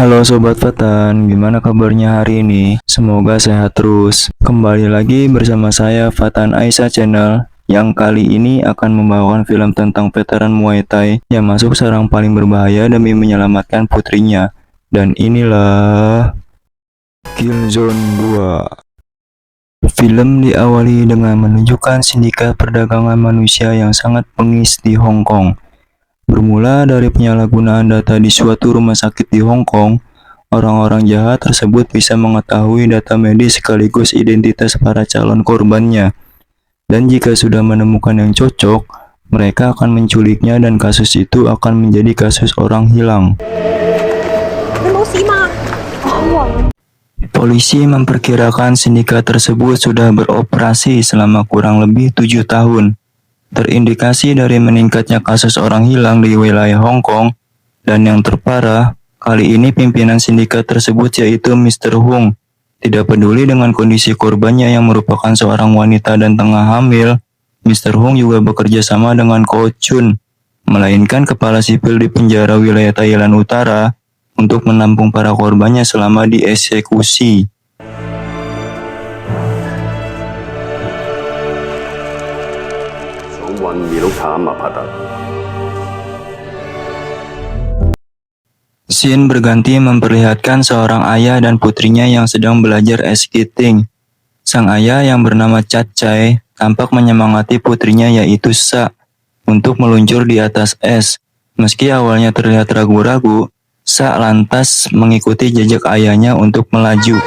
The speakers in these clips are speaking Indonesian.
Halo Sobat Fatan, gimana kabarnya hari ini? Semoga sehat terus. Kembali lagi bersama saya Fatan Aisyah Channel yang kali ini akan membawakan film tentang veteran Muay Thai yang masuk sarang paling berbahaya demi menyelamatkan putrinya. Dan inilah Killzone 2. Film diawali dengan menunjukkan sindikat perdagangan manusia yang sangat bengis di Hong Kong. Bermula dari penyalahgunaan data di suatu rumah sakit di Hong Kong, orang-orang jahat tersebut bisa mengetahui data medis sekaligus identitas para calon korbannya. Dan jika sudah menemukan yang cocok, mereka akan menculiknya dan kasus itu akan menjadi kasus orang hilang. Polisi memperkirakan sindikat tersebut sudah beroperasi selama kurang lebih 7 tahun. Terindikasi dari meningkatnya kasus orang hilang di wilayah Hong Kong, dan yang terparah, kali ini pimpinan sindikat tersebut yaitu Mr. Hung. Tidak peduli dengan kondisi korbannya yang merupakan seorang wanita dan tengah hamil, Mr. Hung juga bekerja sama dengan Ko Chun, melainkan kepala sipil di penjara wilayah Thailand Utara, untuk menampung para korbannya selama dieksekusi. Scene berganti memperlihatkan seorang ayah dan putrinya yang sedang belajar ice skating. Sang ayah yang bernama Chat Chai tampak menyemangati putrinya yaitu Sa untuk meluncur di atas es. Meski awalnya terlihat ragu-ragu, Sa lantas mengikuti jejak ayahnya untuk melaju.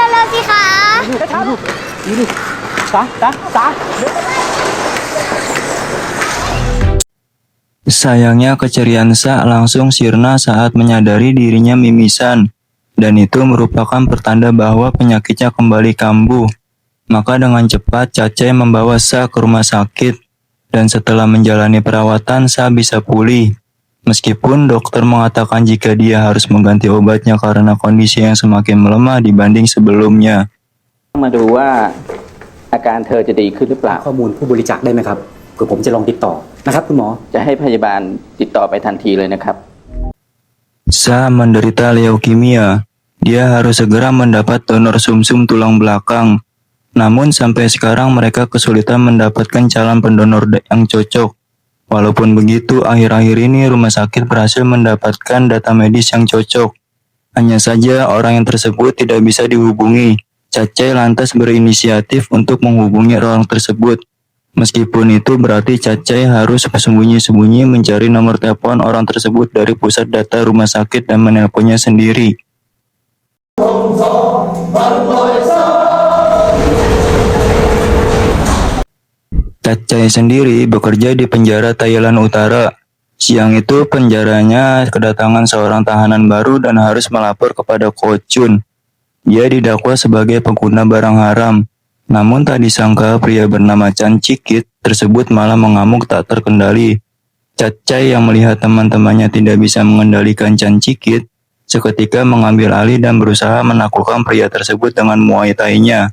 Sayangnya keceriaan Sa langsung sirna saat menyadari dirinya mimisan, dan itu merupakan pertanda bahwa penyakitnya kembali kambuh. Maka dengan cepat Cace membawa Sa ke rumah sakit, dan setelah menjalani perawatan Sa bisa pulih. Meskipun dokter mengatakan jika dia harus mengganti obatnya karena kondisi yang semakin melemah dibanding sebelumnya. มาดูว่าอาการเธอจะดีขึ้นหรือเปล่า ข้อมูลผู้บริจาคได้ไหมครับเผื่อผมจะลองติดต่อนะครับคุณหมอ จะให้พยาบาลติดต่อไปทันทีเลยนะครับ Sa menderita leukemia. Dia harus segera mendapat donor sumsum tulang belakang. Namun sampai sekarang mereka kesulitan mendapatkan calon pendonor yang cocok. Walaupun begitu, akhir-akhir ini rumah sakit berhasil mendapatkan data medis yang cocok. Hanya saja orang yang tersebut tidak bisa dihubungi. Cace lantas berinisiatif untuk menghubungi orang tersebut. Meskipun itu berarti Cace harus sembunyi-sembunyi mencari nomor telepon orang tersebut dari pusat data rumah sakit dan menelponnya sendiri. Cace sendiri bekerja di penjara Thailand Utara. Siang itu penjaranya kedatangan seorang tahanan baru dan harus melapor kepada Ko Chun. Dia didakwa sebagai pengguna barang haram. Namun tak disangka pria bernama Chan Cikit tersebut malah mengamuk tak terkendali. Cacai yang melihat teman-temannya tidak bisa mengendalikan Chan Cikit, seketika mengambil alih dan berusaha menaklukkan pria tersebut dengan Muay Thai-nya.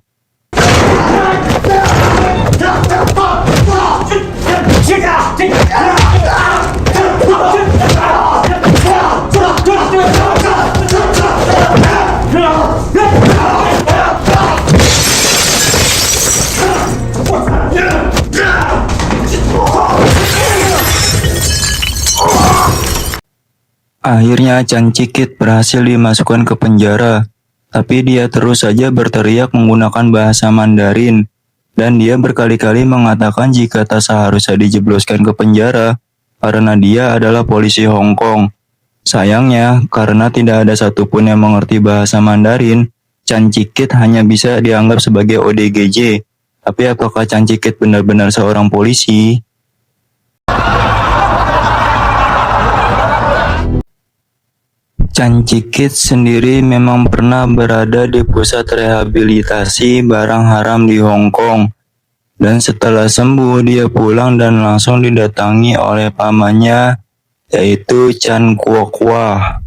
Akhirnya Chan Cikit berhasil dimasukkan ke penjara, tapi dia terus saja berteriak menggunakan bahasa Mandarin, dan dia berkali-kali mengatakan jika tak seharusnya dijebloskan ke penjara, karena dia adalah polisi Hong Kong. Sayangnya, karena tidak ada satupun yang mengerti bahasa Mandarin, Chan Cikit hanya bisa dianggap sebagai ODGJ. Tapi apakah Chan Cikit benar-benar seorang polisi? Chan Cikit sendiri memang pernah berada di pusat rehabilitasi barang haram di Hong Kong. Dan setelah sembuh, dia pulang dan langsung didatangi oleh pamannya, yaitu Chan Kwok Wah.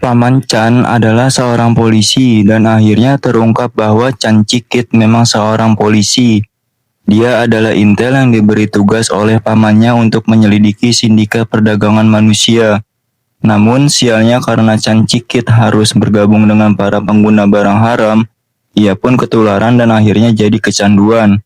Paman Chan adalah seorang polisi dan akhirnya terungkap bahwa Chan Cikit memang seorang polisi. Dia adalah intel yang diberi tugas oleh pamannya untuk menyelidiki sindikat perdagangan manusia. Namun sialnya karena Chan Cikit harus bergabung dengan para pengguna barang haram, ia pun ketularan dan akhirnya jadi kecanduan.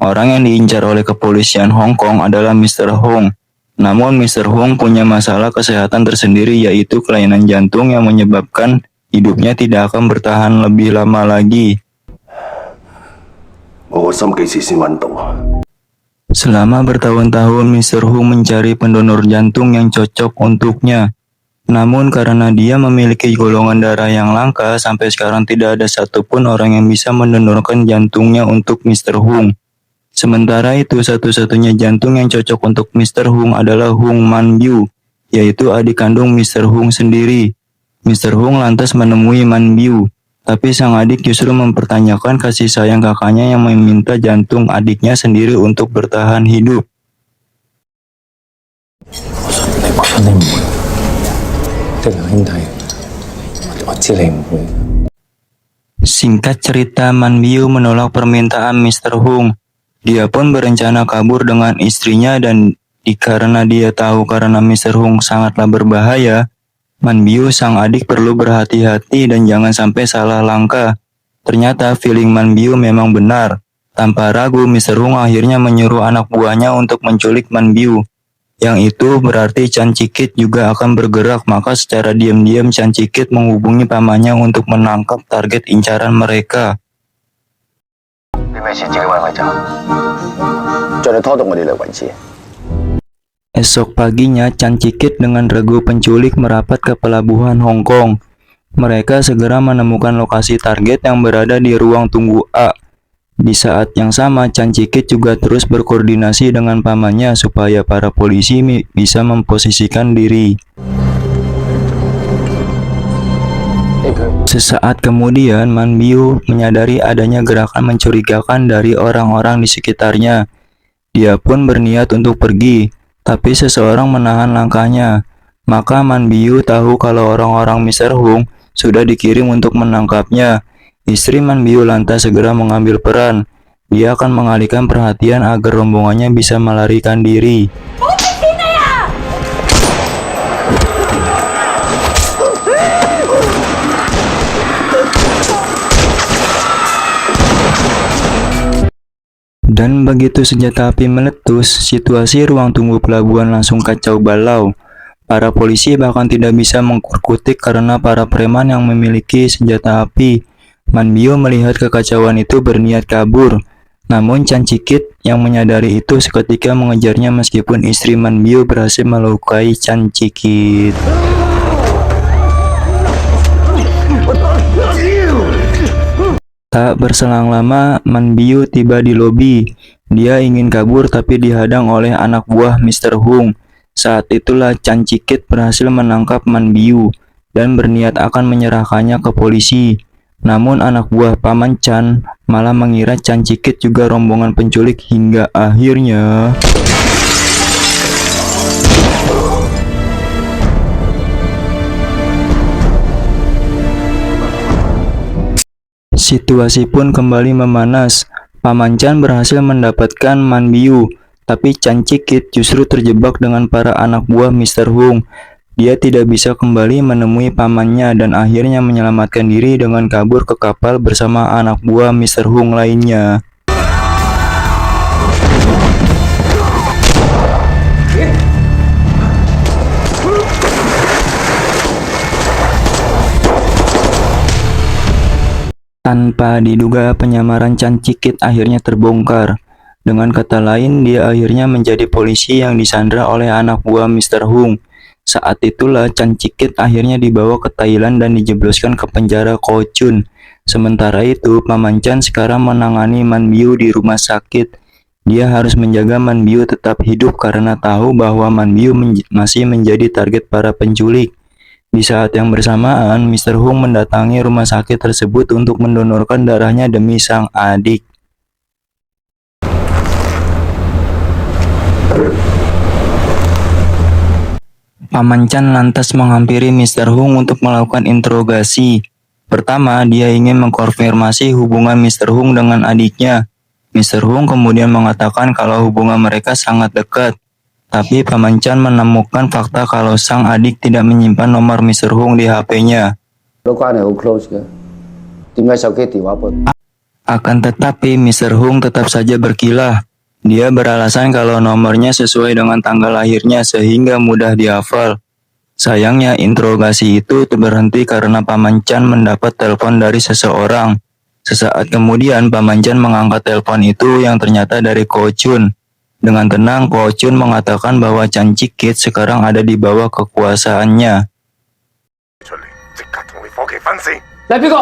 Orang yang diincar oleh kepolisian Hong Kong adalah Mr. Hong. Namun Mr. Hong punya masalah kesehatan tersendiri, yaitu kelainan jantung yang menyebabkan hidupnya tidak akan bertahan lebih lama lagi. Selama bertahun-tahun, Mr. Hong mencari pendonor jantung yang cocok untuknya. Namun karena dia memiliki golongan darah yang langka, sampai sekarang tidak ada satupun orang yang bisa mendonorkan jantungnya untuk Mr. Hong. Sementara itu, satu-satunya jantung yang cocok untuk Mr. Hong adalah Hong Man Biu, yaitu adik kandung Mr. Hong sendiri. Mr. Hong lantas menemui Man Biu, tapi sang adik justru mempertanyakan kasih sayang kakaknya yang meminta jantung adiknya sendiri untuk bertahan hidup. Singkat cerita, Man Biu menolak permintaan Mr. Hong. Dia pun berencana kabur dengan istrinya dan karena dia tahu karena Mr. Hong sangatlah berbahaya, Man Biu sang adik perlu berhati-hati dan jangan sampai salah langkah. Ternyata feeling Man Biu memang benar. Tanpa ragu, Mr. Hong akhirnya menyuruh anak buahnya untuk menculik Man Biu. Yang itu berarti Chan Cikit juga akan bergerak, maka secara diam-diam Chan Cikit menghubungi pamannya untuk menangkap target incaran mereka. Esok paginya, Chan Cikit dengan regu penculik merapat ke pelabuhan Hong Kong. Mereka segera menemukan lokasi target yang berada di ruang tunggu A. Di saat yang sama, Chan Cikit juga terus berkoordinasi dengan pamannya supaya para polisi bisa memposisikan diri. Sesaat kemudian, Man Biu menyadari adanya gerakan mencurigakan dari orang-orang di sekitarnya. Dia pun berniat untuk pergi, tapi seseorang menahan langkahnya. Maka Man Biu tahu kalau orang-orang Mr. Hong sudah dikirim untuk menangkapnya. Istri Man Biu lantas segera mengambil peran. Dia akan mengalihkan perhatian agar rombongannya bisa melarikan diri. Dan begitu senjata api meletus, situasi ruang tunggu pelabuhan langsung kacau balau. Para polisi bahkan tidak bisa mengkutik karena para preman yang memiliki senjata api. Man Biu melihat kekacauan itu berniat kabur. Namun Chan Cikit yang menyadari itu seketika mengejarnya meskipun istri Man Biu berhasil melukai Chan Cikit. Tak berselang lama, Man Biu tiba di lobi. Dia ingin kabur tapi dihadang oleh anak buah Mr. Hong. Saat itulah Chan Cikit berhasil menangkap Man Biu dan berniat akan menyerahkannya ke polisi. Namun anak buah paman Chan malah mengira Chan Cikit juga rombongan penculik hingga akhirnya situasi pun kembali memanas. Paman Chan berhasil mendapatkan Man Biu, tapi Chan Cikit justru terjebak dengan para anak buah Mr. Hong. Dia tidak bisa kembali menemui pamannya dan akhirnya menyelamatkan diri dengan kabur ke kapal bersama anak buah Mr. Hong lainnya. Tanpa diduga, penyamaran Chan Cikit akhirnya terbongkar. Dengan kata lain, dia akhirnya menjadi polisi yang disandra oleh anak buah Mr. Hong. Saat itulah Chan Cikit akhirnya dibawa ke Thailand dan dijebloskan ke penjara Kochun. Sementara itu, paman Chan sekarang menangani Man Biu di rumah sakit. Dia harus menjaga Man Biu tetap hidup karena tahu bahwa Man Biu masih menjadi target para penculik. Di saat yang bersamaan, Mr. Hong mendatangi rumah sakit tersebut untuk mendonorkan darahnya demi sang adik. Paman Chan lantas menghampiri Mr. Hong untuk melakukan interogasi. Pertama, dia ingin mengkonfirmasi hubungan Mr. Hong dengan adiknya. Mr. Hung kemudian mengatakan kalau hubungan mereka sangat dekat. Tapi Paman Chan menemukan fakta kalau sang adik tidak menyimpan nomor Mr. Hung di HP-nya. 都關係好 close 嘅，點解手機電話簿？ Akan tetapi Mr. Hung tetap saja berkilah. Dia beralasan kalau nomornya sesuai dengan tanggal lahirnya sehingga mudah dihafal. Sayangnya interogasi itu berhenti karena Paman Chan mendapat telepon dari seseorang. Sesaat kemudian Paman Chan mengangkat telepon itu yang ternyata dari Ko Chun. Dengan tenang Ko Chun mengatakan bahwa Chan Chi-kit sekarang ada di bawah kekuasaannya. 出嚟，即刻同你伙計分屍。 你係邊個？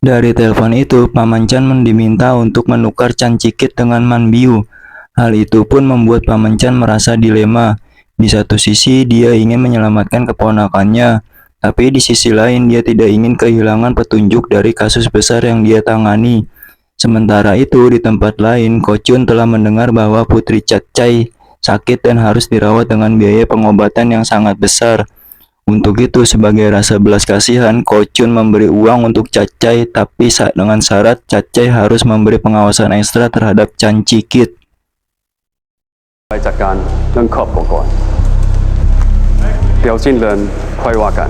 Dari telepon itu, Paman Chan diminta untuk menukar Chan Chi-kit dengan Man Biu. Hal itu pun membuat Paman Chan merasa dilema. Di satu sisi, dia ingin menyelamatkan keponakannya, tapi di sisi lain dia tidak ingin kehilangan petunjuk dari kasus besar yang dia tangani. Sementara itu, di tempat lain, Ko Chun telah mendengar bahwa Putri Cacai sakit dan harus dirawat dengan biaya pengobatan yang sangat besar. Untuk itu, sebagai rasa belas kasihan, Ko Chun memberi uang untuk Cacai, tapi dengan syarat Cacai harus memberi pengawasan ekstra terhadap Chan Chi-kit. จัดการเรื่องครอบครัวก่อนเดี๋ยวสิ้นเดือนค่อยว่ากัน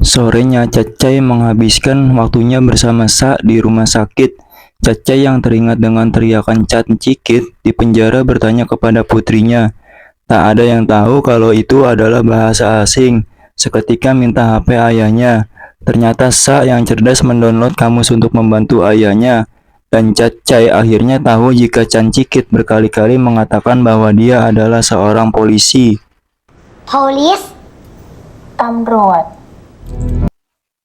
Sorenya, Cacai menghabiskan waktunya bersama Sa di rumah sakit. Cacai yang teringat dengan teriakan Chan Chi-kit di penjara bertanya kepada putrinya. Tak ada yang tahu kalau itu adalah bahasa asing. Seketika minta HP ayahnya. Ternyata Sa yang cerdas mendownload kamus untuk membantu ayahnya. Dan Cacai akhirnya tahu jika Chan Chi-kit berkali-kali mengatakan bahwa dia adalah seorang polisi. Police ตำรวจ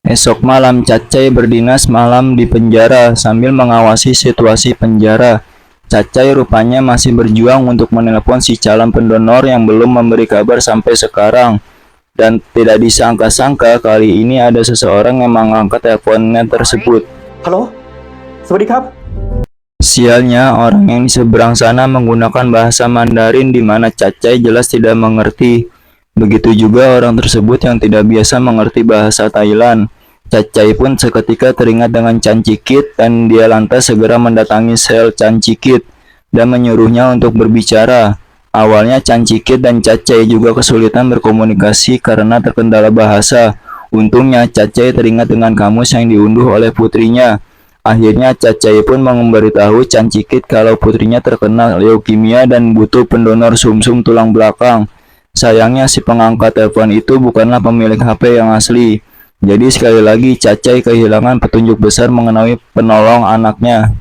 Esok malam, Cacai berdinas malam di penjara sambil mengawasi situasi penjara. Cacai rupanya masih berjuang untuk menelpon si calon pendonor yang belum memberi kabar sampai sekarang. Dan tidak disangka-sangka kali ini ada seseorang yang mengangkat teleponnya tersebut. ฮัลโหล สวัสดีครับ Sialnya, orang yang di seberang sana menggunakan bahasa Mandarin di mana Cacai jelas tidak mengerti. Begitu juga orang tersebut yang tidak biasa mengerti bahasa Thailand. Cacai pun seketika teringat dengan Chan Chi-kit dan dia lantas segera mendatangi sel Chan Chi-kit dan menyuruhnya untuk berbicara. Awalnya Chan Chi-kit dan Cacai juga kesulitan berkomunikasi karena terkendala bahasa. Untungnya Cacai teringat dengan kamus yang diunduh oleh putrinya. Akhirnya Cacai pun memberitahu Chan Chi-kit kalau putrinya terkena leukemia dan butuh pendonor sumsum tulang belakang. Sayangnya si pengangkat telepon itu bukanlah pemilik HP yang asli. Jadi sekali lagi Cacai kehilangan petunjuk besar mengenai penolong anaknya.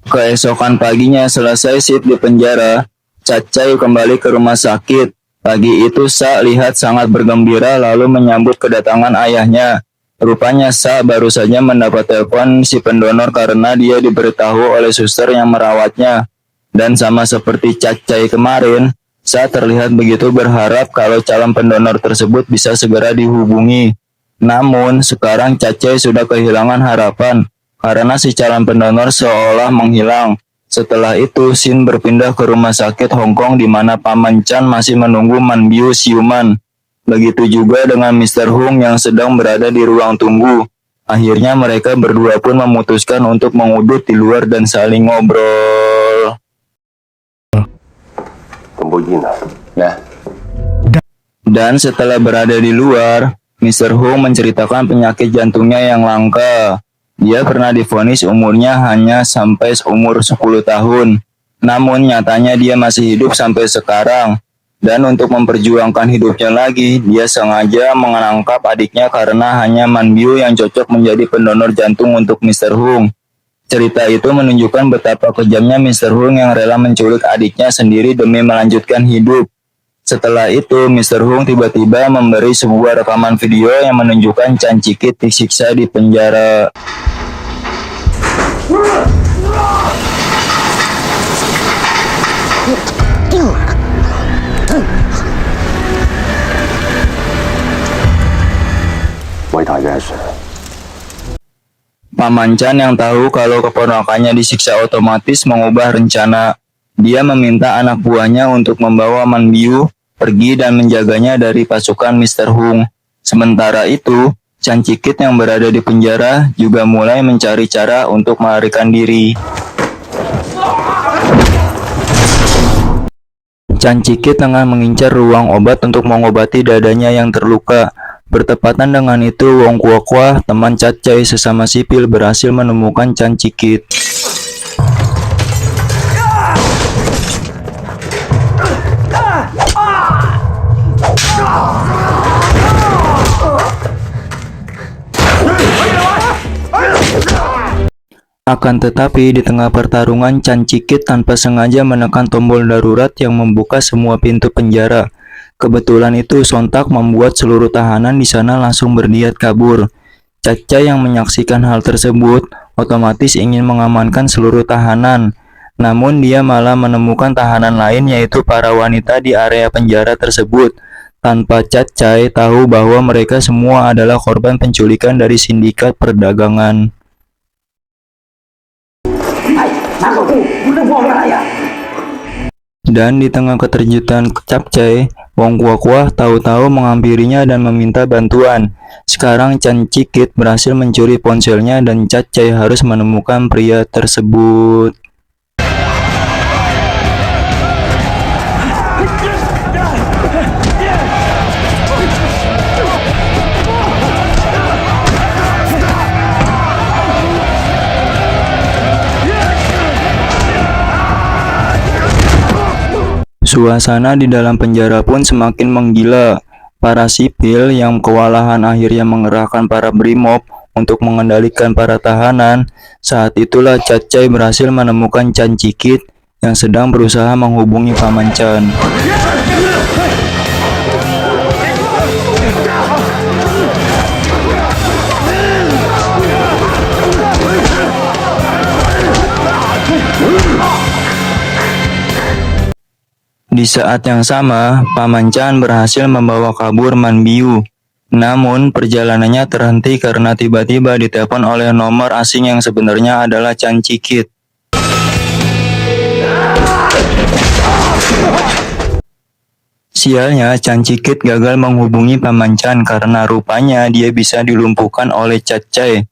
Keesokan paginya selesai shift di penjara, Cacai kembali ke rumah sakit. Pagi itu Sa lihat sangat bergembira lalu menyambut kedatangan ayahnya. Rupanya Sa baru saja mendapat telepon si pendonor karena dia diberitahu oleh suster yang merawatnya. Dan sama seperti Cacai kemarin, Sa terlihat begitu berharap kalau calon pendonor tersebut bisa segera dihubungi. Namun, sekarang Cacai sudah kehilangan harapan karena si calon pendonor seolah menghilang. Setelah itu, Sin berpindah ke rumah sakit Hong Kong di mana Paman Chan masih menunggu Man Biu siuman. Begitu juga dengan Mr. Hung yang sedang berada di ruang tunggu. Akhirnya mereka berdua pun memutuskan untuk mengudut di luar dan saling ngobrol. 咁冇煙啊？ Nah, Dan setelah berada di luar, Mr. Hung menceritakan penyakit jantungnya yang langka. Dia pernah divonis umurnya hanya sampai umur 10 tahun. Namun nyatanya dia masih hidup sampai sekarang. Dan untuk memperjuangkan hidupnya lagi, dia sengaja menangkap adiknya karena hanya Man Biu yang cocok menjadi pendonor jantung untuk Mr. Hung. Cerita itu menunjukkan betapa kejamnya Mr. Hung yang rela menculik adiknya sendiri demi melanjutkan hidup. Setelah itu, Mr. Hung tiba-tiba memberi sebuah rekaman video yang menunjukkan Chan Chi-kit disiksa di penjara. Paman Chan yang tahu kalau keponakannya disiksa otomatis mengubah rencana. Dia meminta anak buahnya untuk membawa Man Biu pergi dan menjaganya dari pasukan Mr. Hung. Sementara itu, Chan Cikit yang berada di penjara juga mulai mencari cara untuk melarikan diri. Chan Cikit tengah mengincar ruang obat untuk mengobati dadanya yang terluka. Bertepatan dengan itu, Wong Kuokwa, teman Cacai sesama sipil, berhasil menemukan Chan Cikit. Akan tetapi, di tengah pertarungan, Chan Cikit tanpa sengaja menekan tombol darurat yang membuka semua pintu penjara. Kebetulan itu sontak membuat seluruh tahanan di sana langsung berniat kabur. Caca yang menyaksikan hal tersebut otomatis ingin mengamankan seluruh tahanan. Namun dia malah menemukan tahanan lain, yaitu para wanita di area penjara tersebut. Tanpa Caca tahu bahwa mereka semua adalah korban penculikan dari sindikat perdagangan. Dan di tengah keterkejutan Capcay, Wong Kuokwa tahu-tahu menghampirinya dan meminta bantuan. Sekarang Chan Cikit berhasil mencuri ponselnya dan Capcay harus menemukan pria tersebut. Suasana di dalam penjara pun semakin menggila. Para sipil yang kewalahan akhirnya mengerahkan para brimob untuk mengendalikan para tahanan. Saat itulah Cacai berhasil menemukan Chan Cikit yang sedang berusaha menghubungi Paman Chan. Di saat yang sama, Paman Chan berhasil membawa kabur Man Biu. Namun, perjalanannya terhenti karena tiba-tiba ditelepon oleh nomor asing yang sebenarnya adalah Chan Cikit. Sialnya, Chan Cikit gagal menghubungi Paman Chan karena rupanya dia bisa dilumpuhkan oleh Cacai.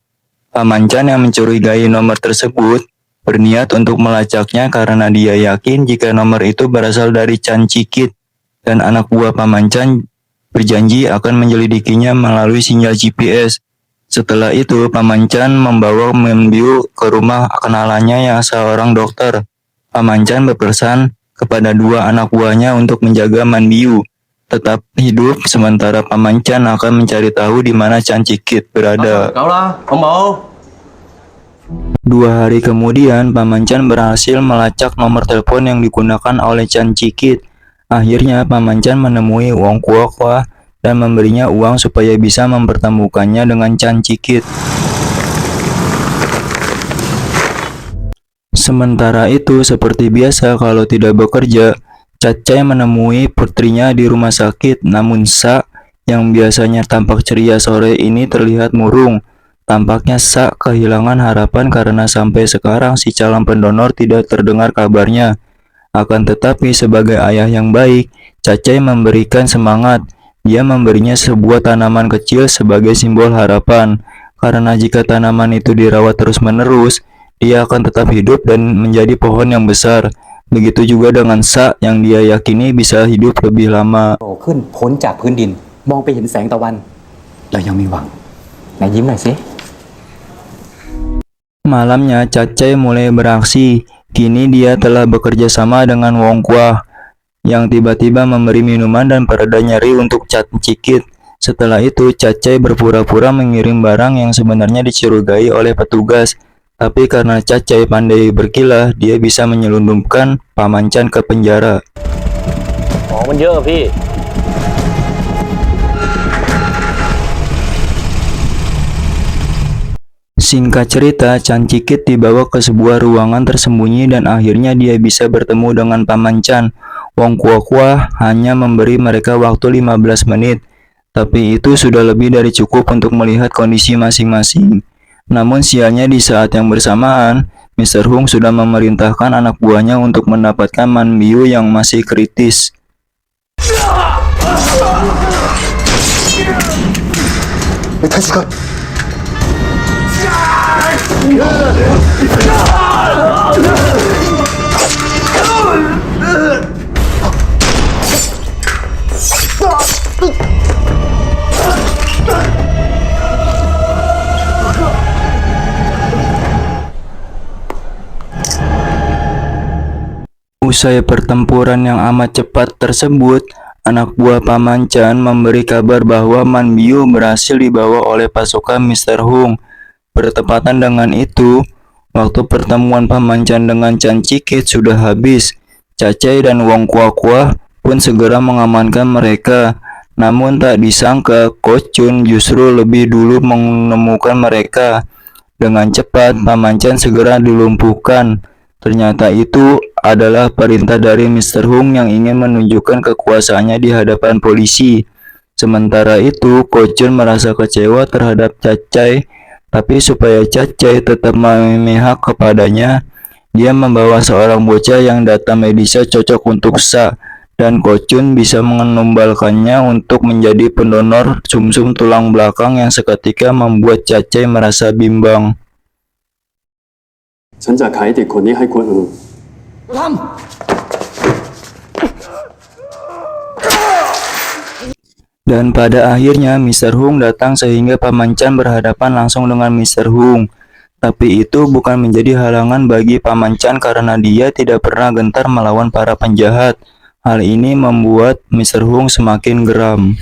Paman Chan yang mencurigai nomor tersebut berniat untuk melacaknya karena dia yakin jika nomor itu berasal dari Chan Cikit, dan anak buah Paman Chan berjanji akan menyelidikinya melalui sinyal GPS. Setelah itu, Paman Chan membawa Man Biu ke rumah kenalannya yang seorang dokter. Paman Chan berpesan kepada dua anak buahnya untuk menjaga Man Biu tetap hidup, sementara Paman Chan akan mencari tahu di mana Chan Cikit berada. 2 hari kemudian, Paman Chan berhasil melacak nomor telepon yang digunakan oleh Chan Cikit. Akhirnya, Paman Chan menemui Wong Kuokwa dan memberinya uang supaya bisa mempertemukannya dengan Chan Cikit. Sementara itu, seperti biasa kalau tidak bekerja, Cacai menemui putrinya di rumah sakit. Namun Sa, yang biasanya tampak ceria sore ini terlihat murung. Tampaknya Sa kehilangan harapan karena sampai sekarang si calon pendonor tidak terdengar kabarnya. Akan tetapi sebagai ayah yang baik, Cacai memberikan semangat. Dia memberinya sebuah tanaman kecil sebagai simbol harapan. Karena jika tanaman itu dirawat terus-menerus, dia akan tetap hidup dan menjadi pohon yang besar. Begitu juga dengan Sa yang dia yakini bisa hidup lebih lama. โผล่ขึ้นพ้นจากพื้นดินมองไปเห็นแสงตะวันเรายังมีหวังไหนยิ้มหน่อยสิ Malamnya, Cacai mulai beraksi. Kini dia telah bekerja sama dengan Wong Kwa yang tiba-tiba memberi minuman dan pereda nyeri untuk Chan Cikit. Setelah itu, Cacai berpura-pura mengirim barang yang sebenarnya dicurigai oleh petugas. Tapi karena Cacai pandai berkilah, dia bisa menyelundupkan Paman Chan ke penjara. Singkat cerita, Chan Cikit dibawa ke sebuah ruangan tersembunyi dan akhirnya dia bisa bertemu dengan Paman Chan. Wong Kuokwa hanya memberi mereka waktu 15 menit, tapi itu sudah lebih dari cukup untuk melihat kondisi masing-masing. Namun sialnya di saat yang bersamaan, Mr. Hung sudah memerintahkan anak buahnya untuk mendapatkan Man Biu yang masih kritis. Usai pertempuran yang amat cepat tersebut, anak buah Paman Chan memberi kabar bahwa Man Biu berhasil dibawa oleh pasukan Mr. Hung. Bertepatan dengan itu, waktu pertemuan Paman Chan dengan Chan Cikit sudah habis. Cacai dan Wong Kuah-Kuah pun segera mengamankan mereka. Namun tak disangka, Ko Chun justru lebih dulu menemukan mereka. Dengan cepat, Paman Chan segera dilumpuhkan. Ternyata itu adalah perintah dari Mr. Hung yang ingin menunjukkan kekuasaannya di hadapan polisi. Sementara itu, Ko Chun merasa kecewa terhadap Cacai, tapi supaya Cacai tetap memihak kepadanya, dia membawa seorang bocah yang data medisnya cocok untuk Sa, dan Ko Chun bisa menumbalkannya untuk menjadi pendonor sumsum tulang belakang yang seketika membuat Cacai merasa bimbang. ฉันจะไขเด็กคนนี้ให้คนอื่น Dan pada akhirnya Mr. Hung datang sehingga Paman Chan berhadapan langsung dengan Mr. Hung. Tapi itu bukan menjadi halangan bagi Paman Chan karena dia tidak pernah gentar melawan para penjahat. Hal ini membuat Mr. Hung semakin geram.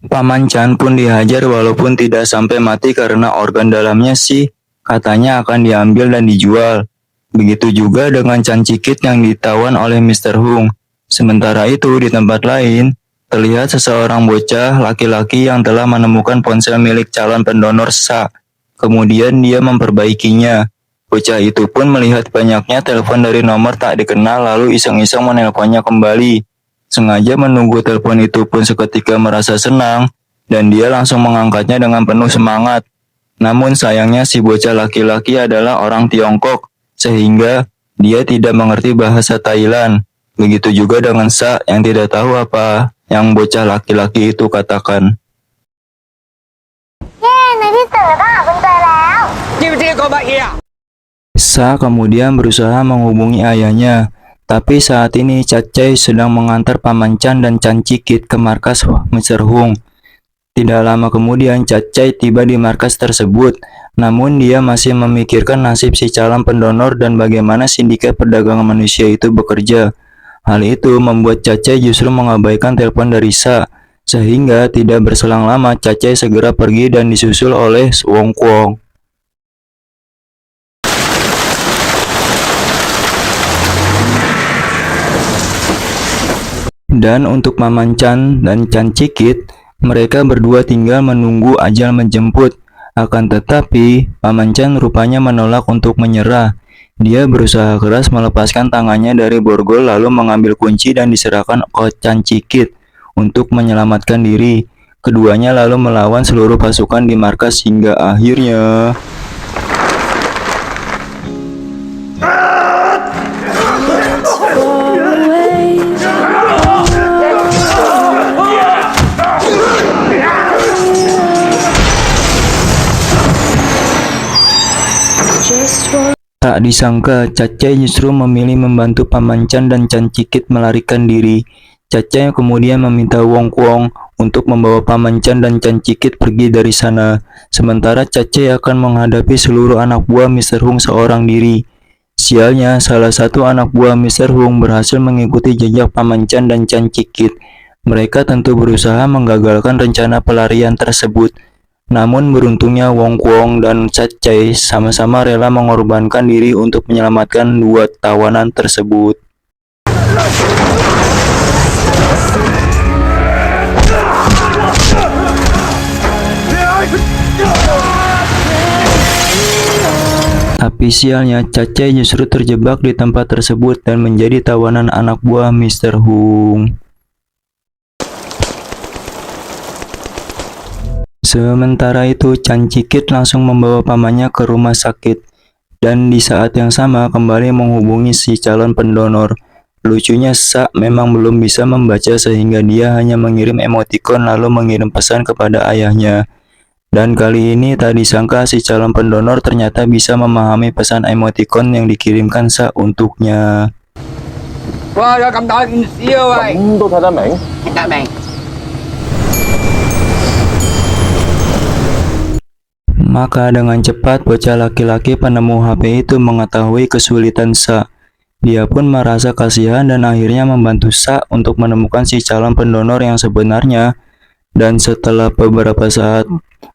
Paman Chan pun dihajar walaupun tidak sampai mati karena organ dalamnya sih katanya akan diambil dan dijual. Begitu juga dengan Chan Cikit yang ditawan oleh Mr. Hung. Sementara itu di tempat lain, terlihat seseorang bocah laki-laki yang telah menemukan ponsel milik calon pendonor Sa. Kemudian dia memperbaikinya. Bocah itu pun melihat banyaknya telepon dari nomor tak dikenal lalu iseng-iseng menelponnya kembali. Sengaja menunggu telepon itu pun seketika merasa senang, dan dia langsung mengangkatnya dengan penuh semangat. Namun sayangnya si bocah laki-laki adalah orang Tiongkok, sehingga dia tidak mengerti bahasa Thailand. Begitu juga dengan Sa yang tidak tahu apa yang bocah laki-laki itu katakan. Sa kemudian berusaha menghubungi ayahnya. Tapi saat ini Cacai sedang mengantar Paman Chan dan Chan Cikit ke markas Mr. Hung. Tidak lama kemudian Cacai tiba di markas tersebut, namun dia masih memikirkan nasib si calon pendonor dan bagaimana sindikat perdagangan manusia itu bekerja. Hal itu membuat Cacai justru mengabaikan telepon dari Sa, sehingga tidak berselang lama Cacai segera pergi dan disusul oleh Wong Kuong. Dan untuk Paman Chan dan Chan Cikit, mereka berdua tinggal menunggu ajal menjemput. Akan tetapi, Paman Chan rupanya menolak untuk menyerah. Dia berusaha keras melepaskan tangannya dari borgol lalu mengambil kunci dan diserahkan ke Chan Cikit untuk menyelamatkan diri. Keduanya lalu melawan seluruh pasukan di markas hingga akhirnya... Tak disangka, Cacai justru memilih membantu Paman Chan dan Chan Cikit melarikan diri. Cacai kemudian meminta Wong Kuong untuk membawa Paman Chan dan Chan Cikit pergi dari sana. Sementara Cacai akan menghadapi seluruh anak buah Mr. Hung seorang diri. Sialnya, salah satu anak buah Mr. Hung berhasil mengikuti jejak Paman Chan dan Chan Cikit. Mereka tentu berusaha menggagalkan rencana pelarian tersebut. Namun beruntungnya Wong Kuong dan Cacai sama-sama rela mengorbankan diri untuk menyelamatkan dua tawanan tersebut. Tapi sialnya, Cacai justru terjebak di tempat tersebut dan menjadi tawanan anak buah Mr. Hung. Sementara itu, Chan Cikit langsung membawa pamannya ke rumah sakit. Dan di saat yang sama kembali menghubungi si calon pendonor. Lucunya, Sa memang belum bisa membaca sehingga dia hanya mengirim emoticon lalu mengirim pesan kepada ayahnya. Dan kali ini tak disangka si calon pendonor ternyata bisa memahami pesan emoticon yang dikirimkan Sa untuknya. Maka dengan cepat bocah laki-laki penemu HP itu mengetahui kesulitan Sa. Dia pun merasa kasihan dan akhirnya membantu Sa untuk menemukan si calon pendonor yang sebenarnya. Dan setelah beberapa saat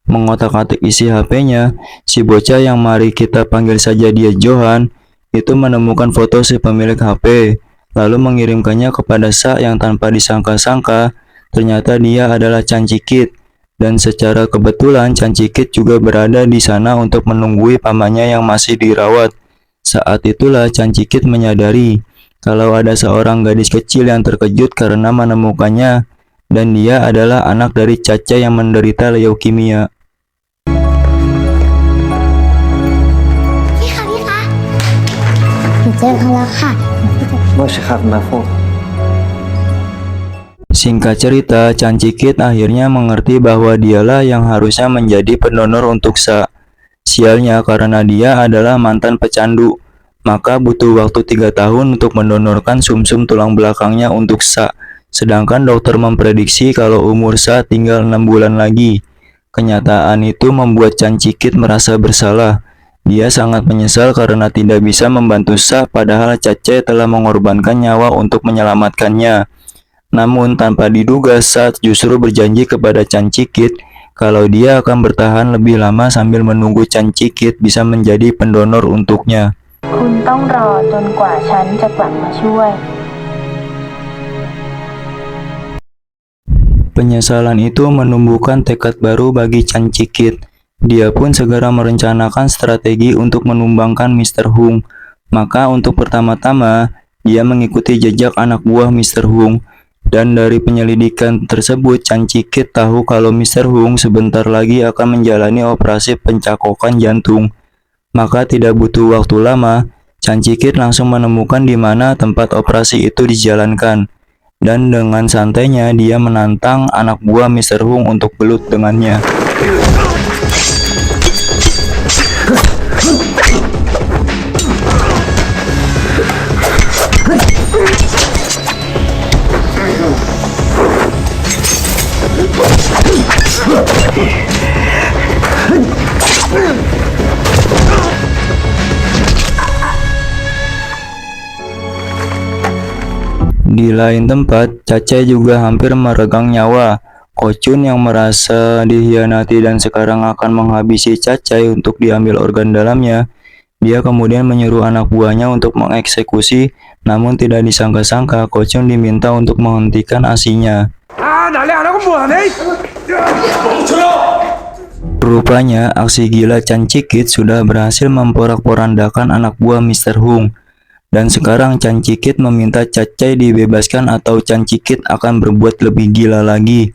mengotak-atik isi HP-nya, si bocah yang mari kita panggil saja dia Johan, itu menemukan foto si pemilik HP, lalu mengirimkannya kepada Sa yang tanpa disangka-sangka, ternyata dia adalah Chan Cikit. Dan secara kebetulan Chan Cikit juga berada di sana untuk menunggui pamannya yang masih dirawat. Saat itulah Chan Cikit menyadari kalau ada seorang gadis kecil yang terkejut karena menemukannya, dan dia adalah anak dari Cacai yang menderita leukemia. พี่คะพี่คะหนูเจอเขาแล้วค่ะ Singkat cerita, Chan Cikit akhirnya mengerti bahwa dialah yang harusnya menjadi pendonor untuk Sa. Sialnya karena dia adalah mantan pecandu, maka butuh waktu 3 tahun untuk mendonorkan sumsum tulang belakangnya untuk Sa. Sedangkan dokter memprediksi kalau umur Sa tinggal 6 bulan lagi. Kenyataan itu membuat Chan Cikit merasa bersalah. Dia sangat menyesal karena tidak bisa membantu Sa padahal Cacai telah mengorbankan nyawa untuk menyelamatkannya. Namun tanpa diduga Sa justru berjanji kepada Chan Cikit kalau dia akan bertahan lebih lama sambil menunggu Chan Cikit bisa menjadi pendonor untuknya. คุณต้องรอจนกว่าฉันจะกลับมาช่วย Penyesalan itu menumbuhkan tekad baru bagi Chan Cikit. Dia pun segera merencanakan strategi untuk menumbangkan Mr. Hung. Maka untuk pertama-tama, dia mengikuti jejak anak buah Mr. Hung. Dan dari penyelidikan tersebut, Chan Cikit tahu kalau Mr. Hung sebentar lagi akan menjalani operasi pencakokan jantung. Maka tidak butuh waktu lama, Chan Cikit langsung menemukan di mana tempat operasi itu dijalankan. Dan dengan santainya dia menantang anak buah Mr. Hung untuk belut dengannya. Di lain tempat, Cacai juga hampir meregang nyawa. Kocun yang merasa dikhianati dan sekarang akan menghabisi Cacai untuk diambil organ dalamnya, dia kemudian menyuruh anak buahnya untuk mengeksekusi, namun tidak disangka-sangka Kocun diminta untuk menghentikan ASI-nya. Rupanya, aksi gila Chan Cikit sudah berhasil memporak-porandakan anak buah Mr. Hung. Dan sekarang Chan Cikit meminta Cacai dibebaskan atau Chan Cikit akan berbuat lebih gila lagi.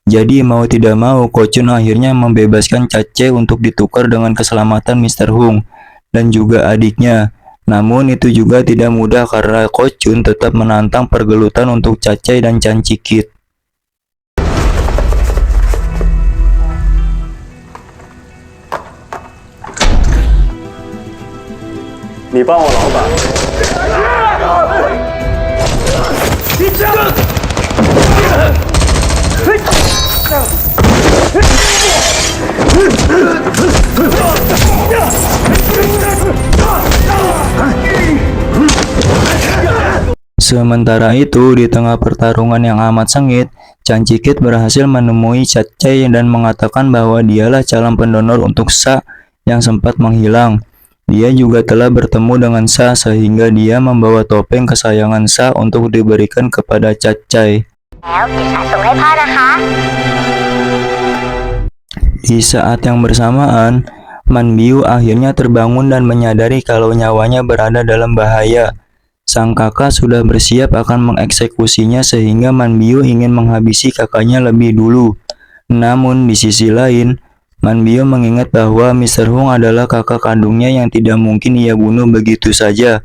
Jadi mau tidak mau Kocun akhirnya membebaskan Cacai untuk ditukar dengan keselamatan Mr. Hung dan juga adiknya. Namun itu juga tidak mudah karena Kocun tetap menantang pergelutan untuk Cacai dan Chan Cikit. Ni帮我老板。 Sementara itu, di tengah pertarungan yang amat sengit, Chan Cikit berhasil menemui Cacai dan mengatakan bahwa dialah calon pendonor untuk Sa yang sempat menghilang. Dia juga telah bertemu dengan Sa sehingga dia membawa topeng kesayangan Sa untuk diberikan kepada Cacai. Di saat yang bersamaan, Man Biu akhirnya terbangun dan menyadari kalau nyawanya berada dalam bahaya. Sang kakak sudah bersiap akan mengeksekusinya sehingga Man Biu ingin menghabisi kakaknya lebih dulu. Namun di sisi lain, Man Biu mengingat bahwa Mr. Hung adalah kakak kandungnya yang tidak mungkin ia bunuh begitu saja.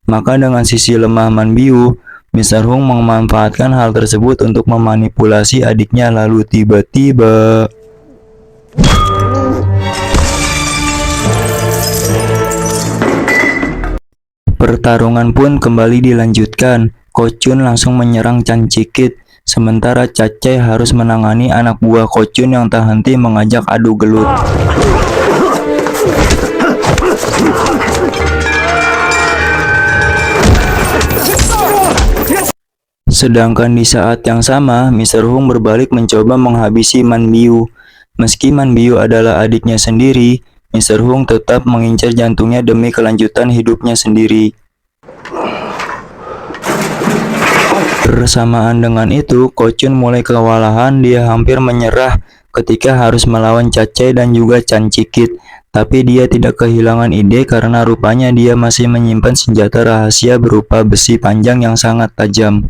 Maka dengan sisi lemah Man Biu, Mr. Hung memanfaatkan hal tersebut untuk memanipulasi adiknya lalu tiba-tiba... Pertarungan pun kembali dilanjutkan. Ko Chun langsung menyerang Chan Cikit, sementara Cacai harus menangani anak buah Ko Chun yang tak henti mengajak adu gelut. Sedangkan di saat yang sama, Mr. Hung berbalik mencoba menghabisi Man Biu. Meski Man Biu adalah adiknya sendiri, Mr. Hung tetap mengincar jantungnya demi kelanjutan hidupnya sendiri. Bersamaan dengan itu, Ko Chun mulai kewalahan, dia hampir menyerah ketika harus melawan Cacai dan juga Chan Cikit. Tapi dia tidak kehilangan ide karena rupanya dia masih menyimpan senjata rahasia berupa besi panjang yang sangat tajam.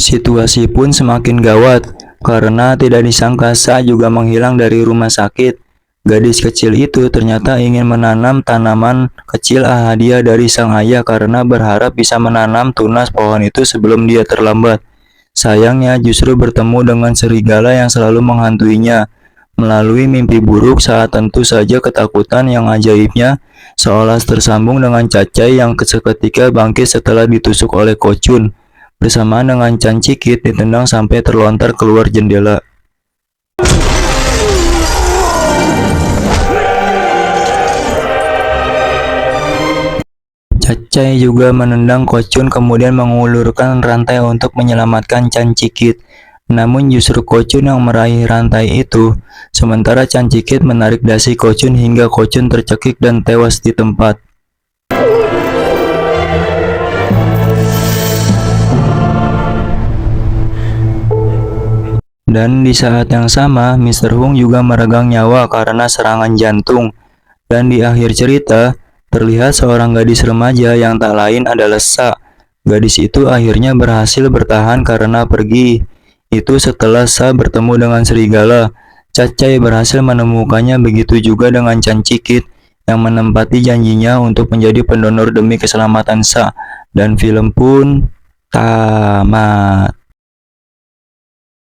Situasi pun semakin gawat karena tidak disangka Sa juga menghilang dari rumah sakit. Gadis kecil itu ternyata ingin menanam tanaman kecil hadiah dari sang ayah karena berharap bisa menanam tunas pohon itu sebelum dia terlambat. Sayangnya justru bertemu dengan serigala yang selalu menghantuinya. Melalui mimpi buruk saat tentu saja ketakutan yang ajaibnya seolah tersambung dengan Cacai yang seketika bangkit setelah ditusuk oleh Ko Chun. Bersamaan dengan Chan Cikit ditendang sampai terlontar keluar jendela. Cacai juga menendang Ko Chun kemudian mengulurkan rantai untuk menyelamatkan Chan Cikit. Namun justru Ko Chun yang meraih rantai itu, sementara Chan Cikit menarik dasi Ko Chun hingga Ko Chun tercekik dan tewas di tempat. Dan di saat yang sama, Mr. Hung juga meregang nyawa karena serangan jantung. Dan di akhir cerita, terlihat seorang gadis remaja yang tak lain adalah Sa. Gadis itu akhirnya berhasil bertahan karena pergi. Itu setelah Sa bertemu dengan serigala. Cacai berhasil menemukannya, begitu juga dengan Chan Cikit yang menempati janjinya untuk menjadi pendonor demi keselamatan Sa. Dan film pun tamat.